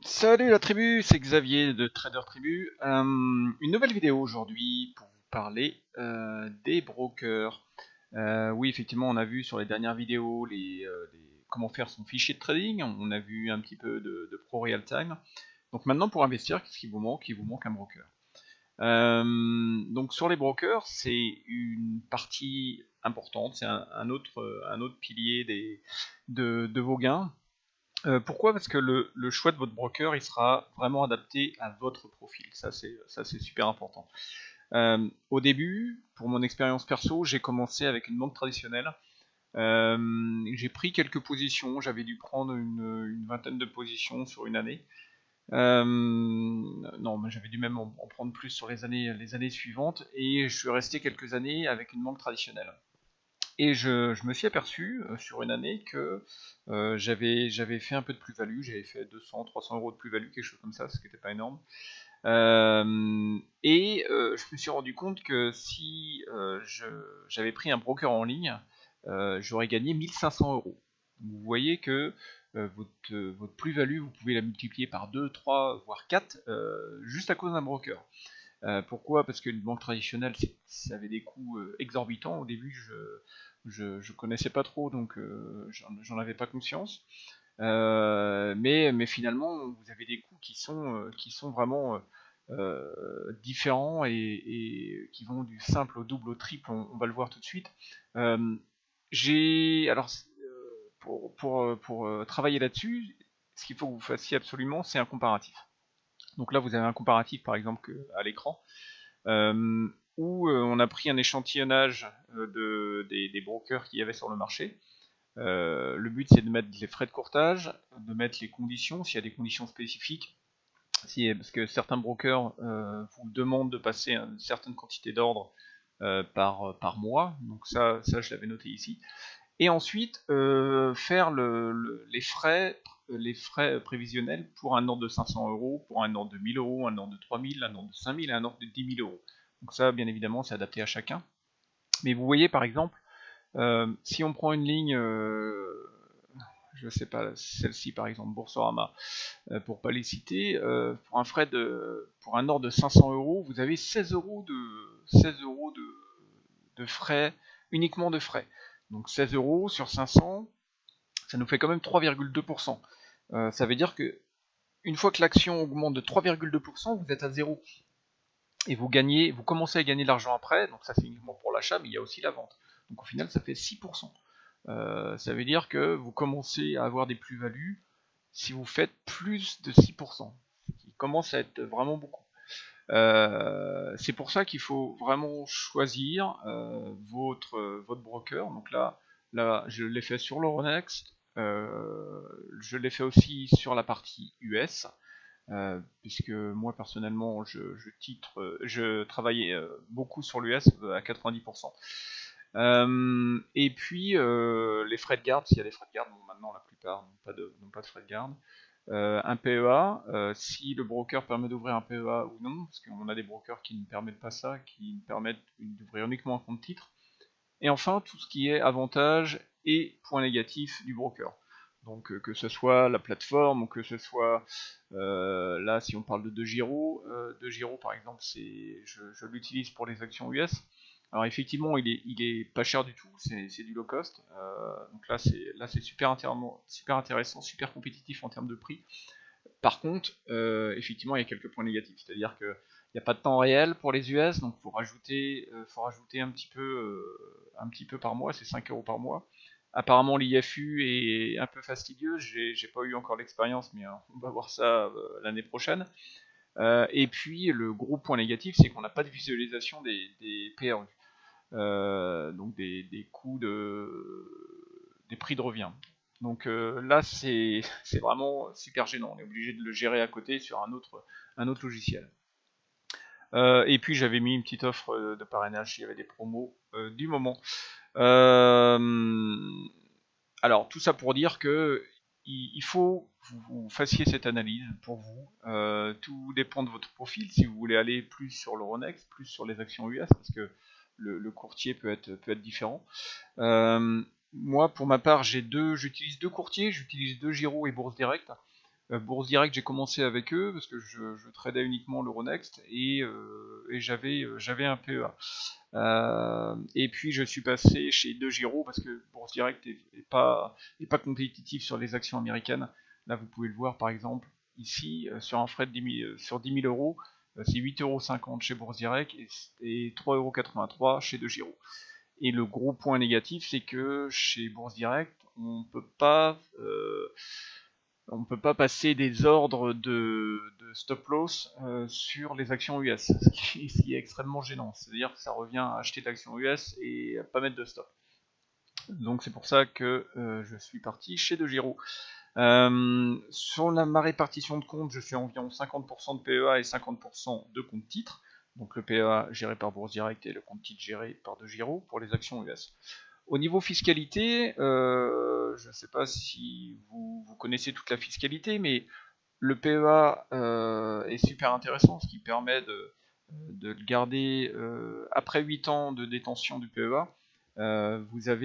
Salut la tribu, c'est Xavier de Trader Tribu. Une nouvelle vidéo aujourd'hui pour vous parler des brokers. Oui, effectivement, on a vu sur les dernières vidéos comment faire son fichier de trading. On a vu un petit peu de Pro Real Time. Donc maintenant, pour investir, qu'est-ce qu'il vous manque? Il vous manque un broker. Donc sur les brokers, c'est une partie importante, c'est un autre pilier de vos gains. Pourquoi? Parce que le choix de votre broker, il sera vraiment adapté à votre profil. Ça c'est super important. Au début, pour mon expérience perso, j'ai commencé avec une banque traditionnelle. J'ai pris quelques positions, j'avais dû prendre une vingtaine de positions sur une année. Non, mais j'avais dû même en prendre plus sur les années suivantes, et je suis resté quelques années avec une banque traditionnelle. Et je me suis aperçu sur une année que j'avais fait un peu de plus-value, j'avais fait 200, 300 euros de plus-value, quelque chose comme ça, ce qui n'était pas énorme. Je me suis rendu compte que si j'avais pris un broker en ligne, j'aurais gagné 1500 euros. Vous voyez que votre plus-value, vous pouvez la multiplier par 2, 3, voire 4, juste à cause d'un broker. Pourquoi? Parce qu'une banque traditionnelle, ça avait des coûts exorbitants. Au début, je connaissais pas trop, donc j'en avais pas conscience. Mais finalement, vous avez des coûts qui sont vraiment différents et qui vont du simple au double au triple. On va le voir tout de suite. Euh, alors pour travailler là-dessus, ce qu'il faut que vous fassiez absolument, c'est un comparatif. Donc là, vous avez un comparatif, par exemple, à l'écran, euh, où on a pris un échantillonnage des brokers qu'il y avait sur le marché. Le but, c'est de mettre les frais de courtage, de mettre les conditions, s'il y a des conditions spécifiques, parce que certains brokers vous demandent de passer une certaine quantité d'ordre par mois, donc ça je l'avais noté ici. Et ensuite, faire les frais prévisionnels pour un ordre de 500 euros, pour un ordre de 1000 euros, un ordre de 3000, un ordre de 5000 et un ordre de 10 000 euros. Donc ça, bien évidemment, c'est adapté à chacun. Mais vous voyez, par exemple, si on prend une ligne, je ne sais pas, celle-ci par exemple, Boursorama, pour pas les citer, pour un ordre de 500 euros, vous avez 16 euros de frais, uniquement de frais. Donc 16 euros sur 500, ça nous fait quand même 3,2%. Ça veut dire que une fois que l'action augmente de 3,2%, vous êtes à zéro. Et vous commencez à gagner de l'argent après, donc ça c'est uniquement pour l'achat, mais il y a aussi la vente. Donc au final, ça fait 6%. Ça veut dire que vous commencez à avoir des plus-values si vous faites plus de 6%, ce qui commence à être vraiment beaucoup. C'est pour ça qu'il faut vraiment choisir votre broker. Donc là, je l'ai fait sur l'Euronext, je l'ai fait aussi sur la partie US, puisque moi personnellement, je travaillais beaucoup sur l'US à 90%. Et puis les frais de garde, s'il y a des frais de garde, bon, maintenant la plupart n'ont pas de frais de garde. Un PEA, si le broker permet d'ouvrir un PEA ou non, parce qu'on a des brokers qui ne permettent pas ça, qui permettent d'ouvrir uniquement un compte titre. Et enfin, tout ce qui est avantages et points négatifs du broker. Donc que ce soit la plateforme, ou que ce soit, là si on parle de DeGiro par exemple, je l'utilise pour les actions US. Alors effectivement, il est pas cher du tout, c'est du low cost. Donc là c'est super intéressant, super compétitif en termes de prix. Par contre, effectivement, il y a quelques points négatifs, c'est-à-dire que il n'y a pas de temps réel pour les US, donc faut rajouter un petit peu par mois, c'est 5 euros par mois. Apparemment, l'IFU est un peu fastidieux, j'ai pas eu encore l'expérience, mais on va voir ça l'année prochaine. Et puis, le gros point négatif, c'est qu'on n'a pas de visualisation des PRU, donc des coûts des prix de revient. Donc là, c'est vraiment super gênant. On est obligé de le gérer à côté sur un autre logiciel. Et puis j'avais mis une petite offre de parrainage s'il y avait des promos du moment. Euh, alors tout ça pour dire que il faut que vous fassiez cette analyse pour vous. Tout dépend de votre profil. Si vous voulez aller plus sur l'Euronext, plus sur les actions US, parce que le courtier peut être différent. Moi, pour ma part, j'utilise deux courtiers, j'utilise DeGiro et Bourse Direct. Bourse Direct, j'ai commencé avec eux parce que je tradais uniquement l'Euronext et j'avais un PEA. Et puis je suis passé chez DeGiro parce que Bourse Direct est pas compétitif sur les actions américaines. Là, vous pouvez le voir par exemple ici sur un frais de 10 000 euros, c'est 8,50 € chez Bourse Direct et 3,83 € chez DeGiro. Et le gros point négatif, c'est que chez Bourse Direct, on peut pas passer des ordres de stop loss sur les actions US, ce qui est extrêmement gênant. C'est-à-dire que ça revient à acheter de l'action US et à pas mettre de stop. Donc c'est pour ça que je suis parti chez DeGiro. Sur ma répartition de comptes, je fais environ 50% de PEA et 50% de compte titres. Donc le PEA géré par Bourse Direct et le compte titre géré par DeGiro pour les actions US. Au niveau fiscalité, je ne sais pas si vous connaissez toute la fiscalité, mais le PEA est super intéressant, ce qui permet de le garder après 8 ans de détention du PEA. Vous êtes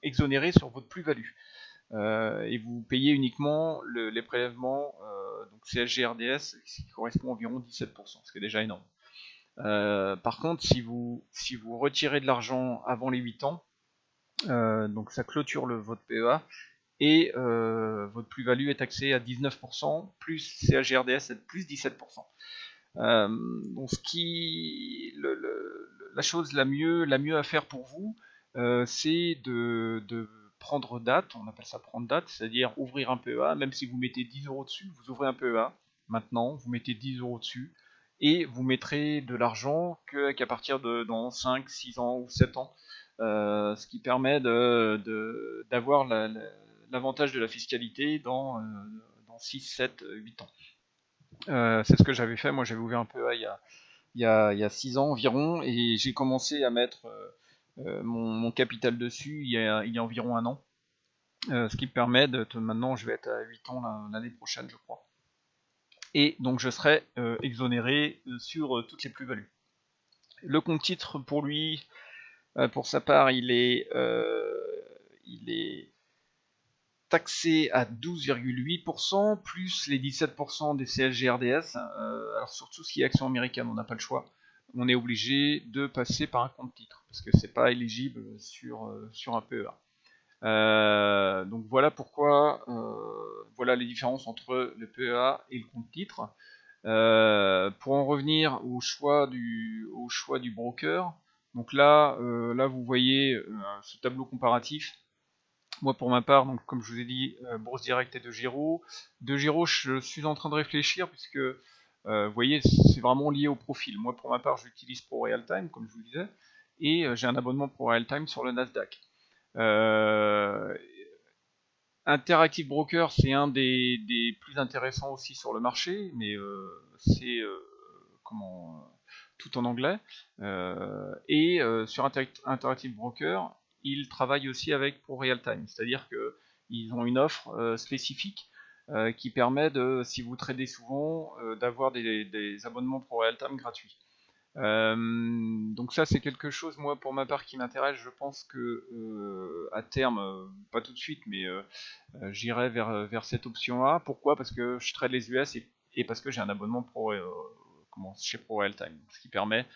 exonéré sur votre plus-value. Et vous payez uniquement les prélèvements donc CSG-RDS, qui correspond à environ 17%, ce qui est déjà énorme. Par contre, si vous retirez de l'argent avant les 8 ans, donc ça clôture votre PEA, et votre plus-value est taxée à 19%, plus CSG-RDS est plus 17%. Donc la chose la mieux à faire pour vous, c'est de prendre date, on appelle ça prendre date, c'est-à-dire ouvrir un PEA, même si vous mettez 10 € dessus, vous ouvrez un PEA, maintenant, vous mettez 10 € dessus, et vous mettrez de l'argent qu'à partir de dans 5, 6 ans ou 7 ans, ce qui permet d'avoir l'avantage de la fiscalité dans 6, 7, 8 ans. C'est ce que j'avais fait, moi j'avais ouvert un PEA il y a 6 ans environ, et j'ai commencé à mettre mon capital dessus il y a environ un an, ce qui me permet maintenant je vais être à 8 ans l'année prochaine je crois. Et donc je serai exonéré sur toutes les plus-values. Le compte titre pour lui, pour sa part, il est taxé à 12,8% plus les 17% des CSG-RDS. Alors sur tout ce qui est action américaine, on n'a pas le choix. On est obligé de passer par un compte titre parce que c'est pas éligible sur un PEA. Donc voilà pourquoi, voilà les différences entre le PEA et le compte titre. Pour en revenir au choix du broker, donc là vous voyez ce tableau comparatif. Moi pour ma part, donc comme je vous ai dit, Bourse Direct et DeGiro. DeGiro, je suis en train de réfléchir puisque vous voyez, c'est vraiment lié au profil. Moi pour ma part, j'utilise ProRealTime comme je vous disais, et j'ai un abonnement ProRealTime sur le Nasdaq. Interactive Broker, c'est un des plus intéressants aussi sur le marché, mais c'est tout en anglais. Et sur Interactive Broker, ils travaillent aussi avec ProRealTime, c'est-à-dire qu'ils ont une offre spécifique qui permet si vous tradez souvent, d'avoir des abonnements ProRealTime gratuits. Donc ça c'est quelque chose moi pour ma part qui m'intéresse. Je pense que à terme, pas tout de suite, mais j'irai vers cette option-là. Pourquoi? Parce que je trade les US et parce que j'ai un abonnement chez ProRealTime, ce qui permet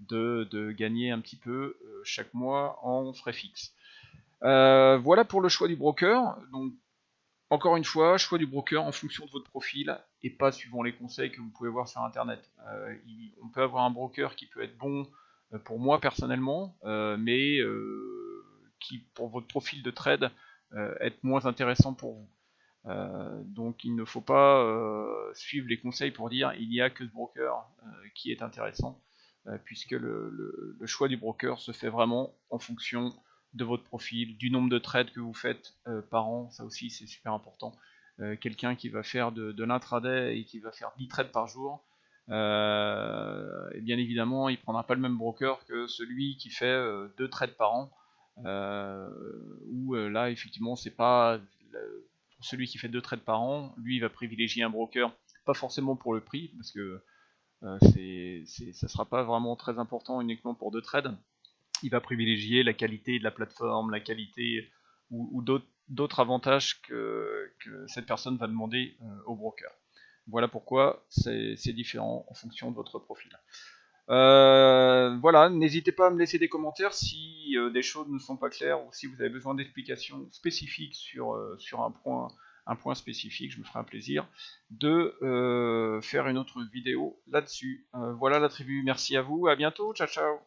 de gagner un petit peu chaque mois en frais fixes. Voilà pour le choix du broker. Donc encore une fois, choix du broker en fonction de votre profil et pas suivant les conseils que vous pouvez voir sur internet. On peut avoir un broker qui peut être bon pour moi personnellement, mais qui pour votre profil de trade être moins intéressant pour vous. Donc il ne faut pas suivre les conseils pour dire il n'y a que ce broker qui est intéressant, puisque le choix du broker se fait vraiment en fonction de votre profil, du nombre de trades que vous faites par an, ça aussi c'est super important. Quelqu'un qui va faire de l'intraday et qui va faire 10 trades par jour, et bien évidemment il ne prendra pas le même broker que celui qui fait 2 trades par an, où là effectivement c'est pas celui qui fait 2 trades par an, lui il va privilégier un broker, pas forcément pour le prix, parce que ça sera pas vraiment très important uniquement pour 2 trades. Il va privilégier la qualité de la plateforme, la qualité ou d'autres avantages que cette personne va demander au broker. Voilà pourquoi c'est différent en fonction de votre profil. Voilà, n'hésitez pas à me laisser des commentaires si des choses ne sont pas claires ou si vous avez besoin d'explications spécifiques sur un point spécifique. Je me ferai un plaisir de faire une autre vidéo là-dessus. Voilà la tribu, merci à vous, à bientôt, ciao ciao.